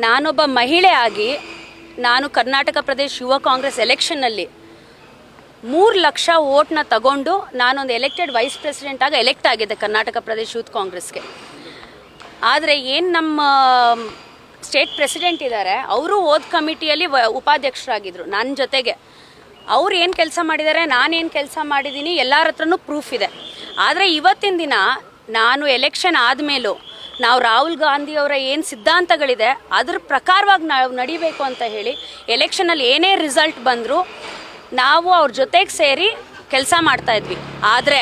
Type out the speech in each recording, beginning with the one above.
ನಾನೊಬ್ಬ ಮಹಿಳೆ ಆಗಿ ನಾನು ಕರ್ನಾಟಕ ಪ್ರದೇಶ ಯುವ ಕಾಂಗ್ರೆಸ್ ಎಲೆಕ್ಷನ್ನಲ್ಲಿ 3 ಲಕ್ಷ ವೋಟ್ನ ತಗೊಂಡು ನಾನೊಂದು ಎಲೆಕ್ಟೆಡ್ ವೈಸ್ ಪ್ರೆಸಿಡೆಂಟ್ ಆಗಿ ಎಲೆಕ್ಟ್ ಆಗಿದ್ದೆ ಕರ್ನಾಟಕ ಪ್ರದೇಶ ಯೂತ್ ಕಾಂಗ್ರೆಸ್ಗೆ. ಆದರೆ ಏನು ನಮ್ಮ ಸ್ಟೇಟ್ ಪ್ರೆಸಿಡೆಂಟ್ ಇದ್ದಾರೆ, ಅವರು ಓದ್ ಕಮಿಟಿಯಲ್ಲಿ ಉಪಾಧ್ಯಕ್ಷರಾಗಿದ್ದರು ನನ್ನ ಜೊತೆಗೆ. ಅವ್ರು ಏನು ಕೆಲಸ ಮಾಡಿದ್ದಾರೆ, ನಾನೇನು ಕೆಲಸ ಮಾಡಿದ್ದೀನಿ, ಎಲ್ಲರ ಹತ್ರನೂ ಪ್ರೂಫ್ ಇದೆ. ಆದರೆ ಇವತ್ತಿನ ದಿನ ನಾನು ಎಲೆಕ್ಷನ್ ಆದಮೇಲೂ ನಾವು ರಾಹುಲ್ ಗಾಂಧಿಯವರ ಏನು ಸಿದ್ಧಾಂತಗಳಿದೆ ಅದ್ರ ಪ್ರಕಾರವಾಗಿ ನಾವು ನಡಿಬೇಕು ಅಂತ ಹೇಳಿ ಎಲೆಕ್ಷನಲ್ಲಿ ಏನೇ ರಿಸಲ್ಟ್ ಬಂದರೂ ನಾವು ಅವ್ರ ಜೊತೆಗೆ ಸೇರಿ ಕೆಲಸ ಮಾಡ್ತಾಯಿದ್ವಿ. ಆದರೆ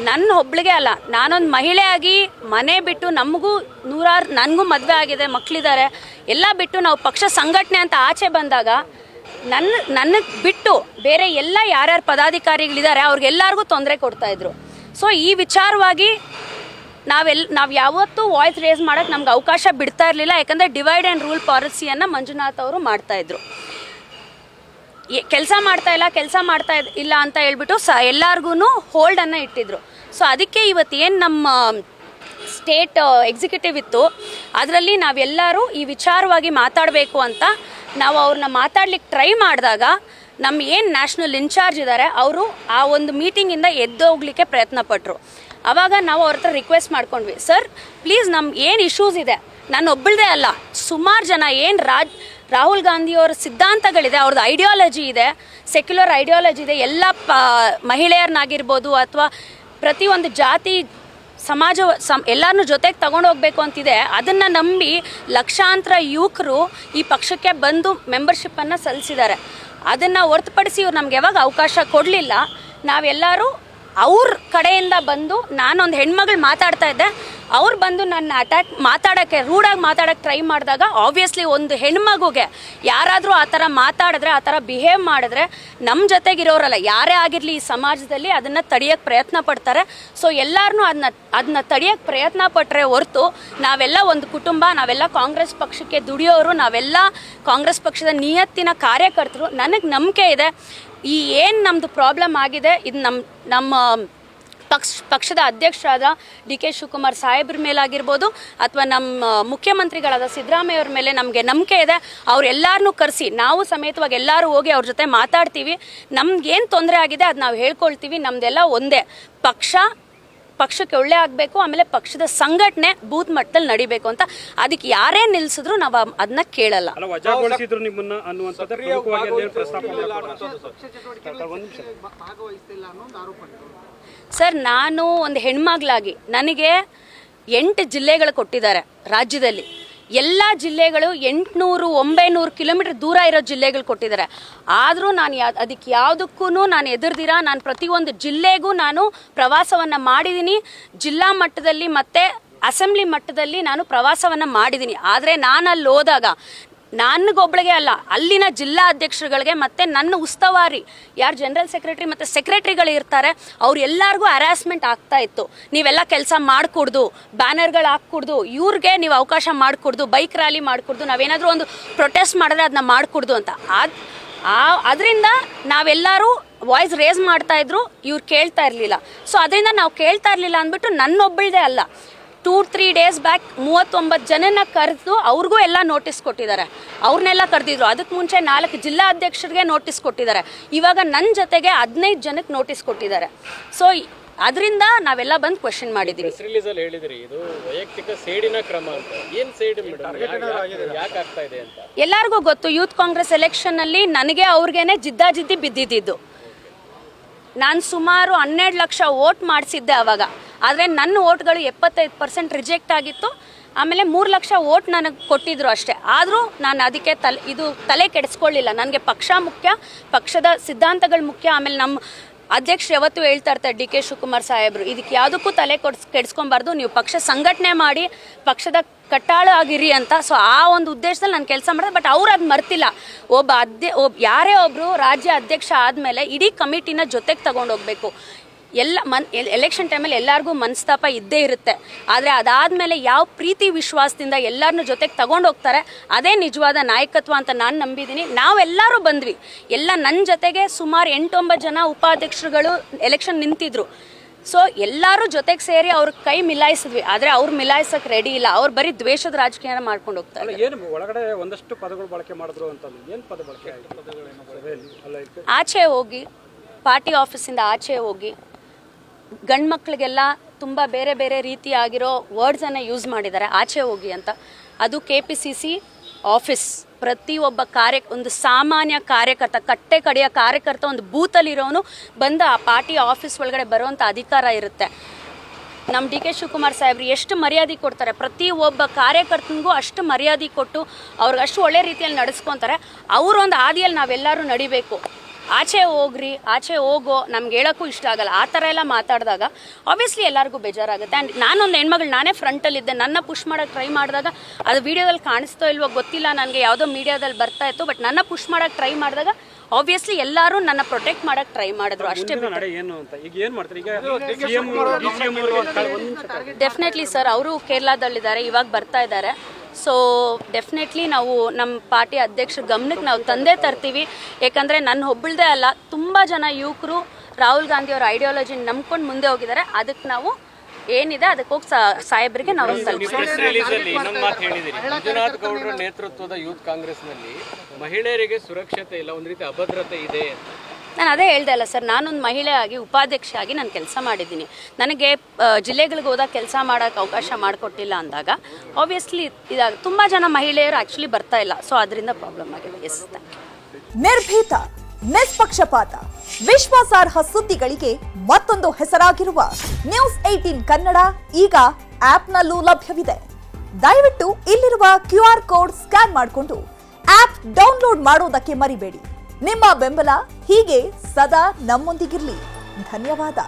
ನನ್ನ ಒಬ್ಳಿಗೆ ಅಲ್ಲ, ನಾನೊಂದು ಮಹಿಳೆಯಾಗಿ ಮನೆ ಬಿಟ್ಟು ನನಗೂ ಮದುವೆ ಆಗಿದೆ, ಮಕ್ಕಳಿದ್ದಾರೆ, ಎಲ್ಲ ಬಿಟ್ಟು ನಾವು ಪಕ್ಷ ಸಂಘಟನೆ ಅಂತ ಆಚೆ ಬಂದಾಗ ನನಗೆ ಬಿಟ್ಟು ಬೇರೆ ಎಲ್ಲ ಯಾರ್ಯಾರು ಪದಾಧಿಕಾರಿಗಳಿದ್ದಾರೆ ಅವ್ರಿಗೆಲ್ಲರಿಗೂ ತೊಂದರೆ ಕೊಡ್ತಾಯಿದ್ರು. ಸೊ ಈ ವಿಚಾರವಾಗಿ ನಾವು ಯಾವತ್ತೂ ವಾಯ್ಸ್ ರೇಸ್ ಮಾಡೋಕ್ಕೆ ನಮ್ಗೆ ಅವಕಾಶ ಬಿಡ್ತಾ ಇರಲಿಲ್ಲ. ಯಾಕಂದರೆ ಡಿವೈಡ್ ಆ್ಯಂಡ್ ರೂಲ್ ಪಾಲಿಸಿಯನ್ನು ಮಂಜುನಾಥ್ ಅವರು ಮಾಡ್ತಾಯಿದ್ರು. ಕೆಲಸ ಮಾಡ್ತಾ ಇಲ್ಲ ಅಂತ ಹೇಳ್ಬಿಟ್ಟು ಎಲ್ಲರಿಗೂ ಹೋಲ್ಡನ್ನು ಇಟ್ಟಿದ್ರು. ಸೊ ಅದಕ್ಕೆ ಇವತ್ತೇನು ನಮ್ಮ ಸ್ಟೇಟ್ ಎಕ್ಸಿಕ್ಯೂಟಿವ್ ಇತ್ತು ಅದರಲ್ಲಿ ನಾವೆಲ್ಲರೂ ಈ ವಿಚಾರವಾಗಿ ಮಾತಾಡಬೇಕು ಅಂತ ನಾವು ಅವ್ರನ್ನ ಮಾತಾಡ್ಲಿಕ್ಕೆ ಟ್ರೈ ಮಾಡಿದಾಗ ನಮ್ಮ ಏನು ನ್ಯಾಷನಲ್ ಇನ್ಚಾರ್ಜ್ ಇದ್ದಾರೆ ಅವರು ಆ ಒಂದು ಮೀಟಿಂಗಿಂದ ಎದ್ದೋಗ್ಲಿಕ್ಕೆ ಪ್ರಯತ್ನ ಪಟ್ಟರು. ಆವಾಗ ನಾವು ಅವ್ರ ಹತ್ರ ರಿಕ್ವೆಸ್ಟ್ ಮಾಡ್ಕೊಂಡ್ವಿ, ಸರ್ ಪ್ಲೀಸ್ ನಮ್ಮ ಏನು ಇಶ್ಯೂಸ್ ಇದೆ, ನಾನು ಒಬ್ಬಳದೇ ಅಲ್ಲ, ಸುಮಾರು ಜನ ಏನು ರಾಹುಲ್ ಗಾಂಧಿಯವರ ಸಿದ್ಧಾಂತಗಳಿದೆ, ಅವ್ರದ್ದು ಐಡಿಯಾಲಜಿ ಇದೆ, ಸೆಕ್ಯುಲರ್ ಐಡಿಯಾಲಜಿ ಇದೆ, ಎಲ್ಲ ಮಹಿಳೆಯರನ್ನಾಗಿರ್ಬೋದು ಅಥವಾ ಪ್ರತಿಯೊಂದು ಜಾತಿ ಸಮಾಜ ಎಲ್ಲರನ್ನೂ ಜೊತೆಗೆ ತಗೊಂಡು ಹೋಗಬೇಕು ಅಂತಿದೆ. ಅದನ್ನು ನಂಬಿ ಲಕ್ಷಾಂತರ ಯುವಕರು ಈ ಪಕ್ಷಕ್ಕೆ ಬಂದು ಮೆಂಬರ್ಶಿಪ್ಪನ್ನು ಸಲ್ಲಿಸಿದ್ದಾರೆ. ಅದನ್ನು ಹೊರತುಪಡಿಸಿ ಇವ್ರು ನಮ್ಗೆ ಯಾವಾಗ ಅವಕಾಶ ಕೊಡಲಿಲ್ಲ. ನಾವೆಲ್ಲರೂ ಅವ್ರ ಕಡೆಯಿಂದ ಬಂದು, ನಾನೊಂದು ಹೆಣ್ಮಗಳು ಮಾತಾಡ್ತಾ ಇದ್ದೆ, ಅವ್ರು ಬಂದು ನನ್ನ ಮಾತಾಡೋಕ್ಕೆ ರೂಢಾಗಿ ಮಾತಾಡೋಕ್ಕೆ ಟ್ರೈ ಮಾಡಿದಾಗ ಆಬ್ವಿಯಸ್ಲಿ ಒಂದು ಹೆಣ್ಮಗುಗೆ ಯಾರಾದರೂ ಆ ಥರ ಮಾತಾಡಿದ್ರೆ, ಆ ಥರ ಬಿಹೇವ್ ಮಾಡಿದ್ರೆ ನಮ್ಮ ಜೊತೆಗಿರೋರಲ್ಲ ಯಾರೇ ಆಗಿರಲಿ ಈ ಸಮಾಜದಲ್ಲಿ ಅದನ್ನು ತಡೆಯೋಕ್ಕೆ ಪ್ರಯತ್ನ ಪಡ್ತಾರೆ. ಸೊ ಎಲ್ಲರೂ ಅದನ್ನ ತಡೆಯೋಕ್ಕೆ ಪ್ರಯತ್ನ ಪಟ್ಟರೆ ಹೊರತು ನಾವೆಲ್ಲ ಒಂದು ಕುಟುಂಬ, ನಾವೆಲ್ಲ ಕಾಂಗ್ರೆಸ್ ಪಕ್ಷಕ್ಕೆ ದುಡಿಯೋರು, ನಾವೆಲ್ಲ ಕಾಂಗ್ರೆಸ್ ಪಕ್ಷದ ನಿಯತ್ತಿನ ಕಾರ್ಯಕರ್ತರು. ನನಗೆ ನಂಬಿಕೆ ಇದೆ ಈ ಏನು ನಮ್ಮದು ಪ್ರಾಬ್ಲಮ್ ಆಗಿದೆ ಇದು ನಮ್ಮ ಪಕ್ಷದ ಅಧ್ಯಕ್ಷರಾದ ಡಿ ಕೆ ಶಿವಕುಮಾರ್ ಸಾಹೇಬ್ರ ಮೇಲಾಗಿರ್ಬೋದು ಅಥವಾ ನಮ್ಮ ಮುಖ್ಯಮಂತ್ರಿಗಳಾದ ಸಿದ್ದರಾಮಯ್ಯ ಅವ್ರ ಮೇಲೆ ನಮಗೆ ನಂಬಿಕೆ ಇದೆ. ಅವರೆಲ್ಲರನ್ನೂ ಕರೆಸಿ ನಾವು ಸಮೇತವಾಗಿ ಎಲ್ಲರೂ ಹೋಗಿ ಅವ್ರ ಜೊತೆ ಮಾತಾಡ್ತೀವಿ. ನಮ್ಗೇನು ತೊಂದರೆ ಆಗಿದೆ ಅದು ನಾವು ಹೇಳ್ಕೊಳ್ತೀವಿ. ನಮ್ಮದೆಲ್ಲ ಒಂದೇ ಪಕ್ಷಕ್ಕೆ ಒಳ್ಳೆ ಆಗಬೇಕು, ಆಮೇಲೆ ಪಕ್ಷದ ಸಂಘಟನೆ ಬೂತ್ ಮಟ್ಟದಲ್ಲಿ ನಡಿಬೇಕು ಅಂತ. ಅದಕ್ಕೆ ಯಾರೇ ನಿಲ್ಲಿಸಿದ್ರು ನಾವು ಅದನ್ನ ಕೇಳಲ್ಲ. ಸರ್, ನಾನು ಒಂದು ಹೆಣ್ಮಗಳಾಗಿ ನನಗೆ 8 ಜಿಲ್ಲೆಗಳು ಕೊಟ್ಟಿದ್ದಾರೆ ರಾಜ್ಯದಲ್ಲಿ. ಎಲ್ಲ ಜಿಲ್ಲೆಗಳು 800-900 ಕಿಲೋಮೀಟರ್ ದೂರ ಇರೋ ಜಿಲ್ಲೆಗಳು ಕೊಟ್ಟಿದ್ದಾರೆ. ಆದರೂ ನಾನು ಅದಕ್ಕೆ ಯಾವುದಕ್ಕೂ ನಾನು ಎದುರ್ದಿರ ನಾನು ಪ್ರತಿಯೊಂದು ಜಿಲ್ಲೆಗೂ ನಾನು ಪ್ರವಾಸವನ್ನು ಮಾಡಿದ್ದೀನಿ. ಜಿಲ್ಲಾ ಮಟ್ಟದಲ್ಲಿ ಮತ್ತು ಅಸೆಂಬ್ಲಿ ಮಟ್ಟದಲ್ಲಿ ನಾನು ಪ್ರವಾಸವನ್ನು ಮಾಡಿದ್ದೀನಿ. ಆದರೆ ನಾನು ಅಲ್ಲಿ ಹೋದಾಗ ನನಗೊಬ್ಬಳಿಗೆ ಅಲ್ಲ, ಅಲ್ಲಿನ ಜಿಲ್ಲಾ ಅಧ್ಯಕ್ಷರುಗಳಿಗೆ ಮತ್ತು ನನ್ನ ಉಸ್ತುವಾರಿ ಯಾರು ಜನರಲ್ ಸೆಕ್ರೆಟರಿ ಮತ್ತು ಸೆಕ್ರೆಟರಿಗಳು ಇರ್ತಾರೆ ಅವ್ರೆಲ್ಲರಿಗೂ ಹ್ಯಾರಾಸ್ಮೆಂಟ್ ಆಗ್ತಾ ಇತ್ತು. ನೀವೆಲ್ಲ ಕೆಲಸ ಮಾಡಿಕೊಡ್ದು, ಬ್ಯಾನರ್ಗಳು ಹಾಕ್ಕೊಡ್ದು, ಇವ್ರಿಗೆ ನೀವು ಅವಕಾಶ ಮಾಡಿಕೊಡ್ದು, ಬೈಕ್ ರ್ಯಾಲಿ ಮಾಡಿಕೊಡ್ದು, ನಾವೇನಾದರೂ ಒಂದು ಪ್ರೊಟೆಸ್ಟ್ ಮಾಡಿದ್ರೆ ಅದನ್ನ ಮಾಡಿಕೊಡ್ದು ಅಂತ. ಅದರಿಂದ ನಾವೆಲ್ಲರೂ ವಾಯ್ಸ್ ರೇಸ್ ಮಾಡ್ತಾಯಿದ್ರು, ಇವ್ರು ಕೇಳ್ತಾ ಇರಲಿಲ್ಲ. ಸೊ ಅದರಿಂದ ನಾವು ಕೇಳ್ತಾ ಇರಲಿಲ್ಲ ಅಂದ್ಬಿಟ್ಟು ನನ್ನೊಬ್ಬಳದೇ ಅಲ್ಲ, 2-3 ಡೇಸ್ ಬ್ಯಾಕ್ 39 ಜನನ ಕರೆದು ಅವ್ರಿಗೂ ಎಲ್ಲ ನೋಟಿಸ್ ಕೊಟ್ಟಿದ್ದಾರೆ. ಅವ್ರನ್ನೆಲ್ಲ ಕರೆದಿದ್ರು. ಅದಕ್ಕೆ ಮುಂಚೆ 4 ಜಿಲ್ಲಾ ಅಧ್ಯಕ್ಷರಿಗೆ ನೋಟಿಸ್ ಕೊಟ್ಟಿದ್ದಾರೆ. ಇವಾಗ ನನ್ನ ಜೊತೆಗೆ 15 ಜನಕ್ಕೆ ನೋಟಿಸ್ ಕೊಟ್ಟಿದ್ದಾರೆ. ಸೊ ಅದರಿಂದ ನಾವೆಲ್ಲ ಬಂದು ಕ್ವೆಶ್ಚನ್ ಮಾಡಿದ್ದೀವಿ. ಇದು ವೈಯಕ್ತಿಕ ಸೇಡಿನ ಕ್ರಮ ಅಂತ. ಏನು ಸೇಡು ಮೇಡಮ್, ಯಾಕೆ ಆಗ್ತಾ ಇದೆ ಅಂತ ಎಲ್ಲರಿಗೂ ಗೊತ್ತು. ಯೂತ್ ಕಾಂಗ್ರೆಸ್ ಎಲೆಕ್ಷನ್ನಲ್ಲಿ ನನಗೆ ಅವ್ರಿಗೇನೆ ಜಿದ್ದಾಜಿದ್ದಿ ಬಿದ್ದಿದ್ದು. ನಾನು ಸುಮಾರು 12 ಲಕ್ಷ ವೋಟ್ ಮಾಡಿಸಿದ್ದೆ ಆವಾಗ. ಆದರೆ ನನ್ನ ವೋಟ್ಗಳು 75% ರಿಜೆಕ್ಟ್ ಆಗಿತ್ತು. ಆಮೇಲೆ 3 ಲಕ್ಷ ವೋಟ್ ನನಗೆ ಕೊಟ್ಟಿದ್ರು ಅಷ್ಟೇ. ಆದರೂ ನಾನು ಅದಕ್ಕೆ ತಲೆ ಕೆಡಿಸ್ಕೊಳ್ಳಿಲ್ಲ. ನನಗೆ ಪಕ್ಷ ಮುಖ್ಯ, ಪಕ್ಷದ ಸಿದ್ಧಾಂತಗಳು ಮುಖ್ಯ. ಆಮೇಲೆ ನಮ್ಮ ಅಧ್ಯಕ್ಷರು ಯಾವತ್ತೂ ಹೇಳ್ತಾ ಇರ್ತಾರೆ ಡಿ ಕೆ ಶಿವಕುಮಾರ್ ಸಾಹೇಬರು, ಇದಕ್ಕೆ ಯಾವುದಕ್ಕೂ ತಲೆ ಕೆಡಿಸ್ಕೊಬಾರ್ದು, ನೀವು ಪಕ್ಷ ಸಂಘಟನೆ ಮಾಡಿ ಪಕ್ಷದ ಕಟ್ಟಾಳ ಆಗಿರಿ ಅಂತ. ಸೊ ಆ ಒಂದು ಉದ್ದೇಶದಲ್ಲಿ ನಾನು ಕೆಲಸ ಮಾಡಿದೆ. ಬಟ್ ಅವ್ರು ಅದು ಮರ್ತಿಲ್ಲ. ಯಾರೇ ಒಬ್ಬರು ರಾಜ್ಯ ಅಧ್ಯಕ್ಷ ಆದಮೇಲೆ ಇಡೀ ಕಮಿಟಿನ ಜೊತೆಗೆ ತಗೊಂಡೋಗ್ಬೇಕು. ಎಲೆಕ್ಷನ್ ಟೈಮಲ್ಲಿ ಎಲ್ಲರಿಗೂ ಮನಸ್ತಾಪ ಇದ್ದೇ ಇರುತ್ತೆ. ಆದರೆ ಅದಾದಮೇಲೆ ಯಾವ ಪ್ರೀತಿ ವಿಶ್ವಾಸದಿಂದ ಎಲ್ಲರನ್ನೂ ಜೊತೆಗೆ ತಗೊಂಡು ಹೋಗ್ತಾರೆ ಅದೇ ನಿಜವಾದ ನಾಯಕತ್ವ ಅಂತ ನಾನು ನಂಬಿದ್ದೀನಿ. ನಾವೆಲ್ಲರೂ ಬಂದ್ವಿ. ಎಲ್ಲ ನನ್ನ ಜೊತೆಗೆ ಸುಮಾರು 8-9 ಜನ ಉಪಾಧ್ಯಕ್ಷರುಗಳು ಎಲೆಕ್ಷನ್ ನಿಂತಿದ್ರು. ಸೊ ಎಲ್ಲರೂ ಜೊತೆಗೆ ಸೇರಿ ಅವ್ರ ಕೈ ಮಿಲಾಯಿಸಿದ್ವಿ, ಆದರೆ ಅವ್ರು ಮಿಲಾಯಿಸಕ್ಕೆ ರೆಡಿ ಇಲ್ಲ. ಅವ್ರು ಬರೀ ದ್ವೇಷದ ರಾಜಕೀಯ ಮಾಡ್ಕೊಂಡು ಹೋಗ್ತಾರೆ. ಏನು ಒಳಗಡೆ ಒಂದಷ್ಟು ಪದಗಳು ಬಳಕೆ ಮಾಡಿದ್ರು ಅಂತ ಏನು ಪದ ಬಳಕೆ ಆಯಿತು? ಆಚೆ ಹೋಗಿ, ಪಾರ್ಟಿ ಆಫೀಸಿಂದ ಆಚೆ ಹೋಗಿ ಗಂಡು ಮಕ್ಕಳಿಗೆಲ್ಲ ತುಂಬ ಬೇರೆ ಬೇರೆ ರೀತಿಯಾಗಿರೋ ವರ್ಡ್ಸನ್ನು ಯೂಸ್ ಮಾಡಿದ್ದಾರೆ, ಆಚೆ ಹೋಗಿ ಅಂತ. ಅದು KPCC ಆಫೀಸ್. ಪ್ರತಿಯೊಬ್ಬ ಒಂದು ಸಾಮಾನ್ಯ ಕಾರ್ಯಕರ್ತ, ಕಟ್ಟೆ ಕಡೆಯ ಕಾರ್ಯಕರ್ತ, ಒಂದು ಬೂತಲ್ಲಿರೋನು ಬಂದು ಆ ಪಾರ್ಟಿ ಆಫೀಸ್ ಒಳಗಡೆ ಬರೋವಂಥ ಅಧಿಕಾರ ಇರುತ್ತೆ. ನಮ್ಮ DK ಶಿವಕುಮಾರ್ ಸಾಹೇಬ್ರು ಎಷ್ಟು ಮರ್ಯಾದೆ ಕೊಡ್ತಾರೆ, ಪ್ರತಿಯೊಬ್ಬ ಕಾರ್ಯಕರ್ತನಿಗೂ ಅಷ್ಟು ಮರ್ಯಾದೆ ಕೊಟ್ಟು ಅವ್ರಿಗೆ ಅಷ್ಟು ಒಳ್ಳೆ ರೀತಿಯಲ್ಲಿ ನಡೆಸ್ಕೊತಾರೆ. ಅವರೊಂದು ಹಾದಿಯಲ್ಲಿ ನಾವೆಲ್ಲರೂ ನಡಿಬೇಕು. ಆಚೆ ಹೋಗ್ರಿ, ಆಚೆ ಹೋಗೋ, ನಮ್ಗೆ ಹೇಳೋಕ್ಕೂ ಇಷ್ಟ ಆಗಲ್ಲ. ಆ ಥರ ಎಲ್ಲ ಮಾತಾಡಿದಾಗ ಆಬ್ವಿಯಸ್ಲಿ ಎಲ್ಲರಿಗೂ ಬೇಜಾರಾಗುತ್ತೆ. ಆ್ಯಂಡ್ ನಾನೊಂದು ಹೆಣ್ಮಗಳು, ನಾನೇ ಫ್ರಂಟಲ್ಲಿದ್ದೆ, ನನ್ನ ಪುಷ್ ಮಾಡೋಕ್ಕೆ ಟ್ರೈ ಮಾಡಿದಾಗ ಅದು ವೀಡಿಯೋದಲ್ಲಿ ಕಾಣಿಸ್ತೋ ಇಲ್ವೋ ಗೊತ್ತಿಲ್ಲ ನನಗೆ, ಯಾವುದೋ ಮೀಡಿಯಾದಲ್ಲಿ ಬರ್ತಾ ಇತ್ತು. ಬಟ್ ನನ್ನ ಪುಷ್ ಮಾಡೋಕ್ಕೆ ಟ್ರೈ ಮಾಡಿದಾಗ ಆಬ್ವಿಯಸ್ಲಿ ಎಲ್ಲರೂ ನನ್ನ ಪ್ರೊಟೆಕ್ಟ್ ಮಾಡೋಕ್ಕೆ ಟ್ರೈ ಮಾಡಿದ್ರು, ಅಷ್ಟೇ. ಡೆಫಿನೆಟ್ಲಿ ಸರ್, ಅವರು ಕೇರಳದಲ್ಲಿದ್ದಾರೆ, ಇವಾಗ ಬರ್ತಾ ಇದ್ದಾರೆ. ಸೊ ಡೆಫಿನೆಟ್ಲಿ ನಾವು ನಮ್ಮ ಪಾರ್ಟಿ ಅಧ್ಯಕ್ಷರ ಗಮನಕ್ಕೆ ನಾವು ತಂದೇ ತರ್ತೀವಿ. ಯಾಕಂದರೆ ನನ್ನ ಒಬ್ಬಳದೇ ಅಲ್ಲ, ತುಂಬ ಜನ ಯುವಕರು ರಾಹುಲ್ ಗಾಂಧಿ ಅವರ ಐಡಿಯಾಲಜಿ ನಂಬ್ಕೊಂಡು ಮುಂದೆ ಹೋಗಿದ್ದಾರೆ. ಅದಕ್ಕೆ ನಾವು ಏನಿದೆ ಅದಕ್ಕೆ ಹೋಗಿ ಸಾಹೇಬರಿಗೆ ನಾವು ಮಂಜುನಾಥ್ ಗೌಡರ ನೇತೃತ್ವದ ಯೂತ್ ಕಾಂಗ್ರೆಸ್ನಲ್ಲಿ ಮಹಿಳೆಯರಿಗೆ ಸುರಕ್ಷತೆ ಇಲ್ಲ, ಒಂದು ರೀತಿ ಅಭದ್ರತೆ ಇದೆ. ನಾನು ಅದೇ ಹೇಳ್ದೆ ಅಲ್ಲ ಸರ್, ನಾನೊಂದು ಮಹಿಳೆ ಆಗಿ ಉಪಾಧ್ಯಕ್ಷ ಆಗಿ ನಾನು ಕೆಲಸ ಮಾಡಿದ್ದೀನಿ. ನನಗೆ ಜಿಲ್ಲೆಗಳಿಗೆ ಹೋದಾಗ ಕೆಲಸ ಮಾಡೋಕ್ಕೆ ಅವಕಾಶ ಮಾಡಿಕೊಟ್ಟಿಲ್ಲ ಅಂದಾಗ ಆಬ್ವಿಯಸ್ಲಿ ಇದಾಗ ತುಂಬ ಜನ ಮಹಿಳೆಯರು ಆ್ಯಕ್ಚುಲಿ ಬರ್ತಾ ಇಲ್ಲ. ಸೊ ಅದರಿಂದ ಪ್ರಾಬ್ಲಮ್ ಆಗಿದೆ. Yes, thank you. ನಿರ್ಭೀತ, ನಿಷ್ಪಕ್ಷಪಾತ, ವಿಶ್ವಾಸಾರ್ಹ ಸುದ್ದಿಗಳಿಗೆ ಮತ್ತೊಂದು ಹೆಸರಾಗಿರುವ ನ್ಯೂಸ್ 18 ಕನ್ನಡ ಈಗ ಆಪ್ನಲ್ಲೂ ಲಭ್ಯವಿದೆ. ದಯವಿಟ್ಟು ಇಲ್ಲಿರುವ QR ಕೋಡ್ ಸ್ಕ್ಯಾನ್ ಮಾಡಿಕೊಂಡು ಆಪ್ ಡೌನ್ಲೋಡ್ ಮಾಡೋದಕ್ಕೆ ಮರಿಬೇಡಿ. ನಿಮ್ಮ ಬೆಂಬಲ ಹೀಗೆ ಸದಾ ನಮ್ಮೊಂದಿಗಿರಲಿ. ಧನ್ಯವಾದ.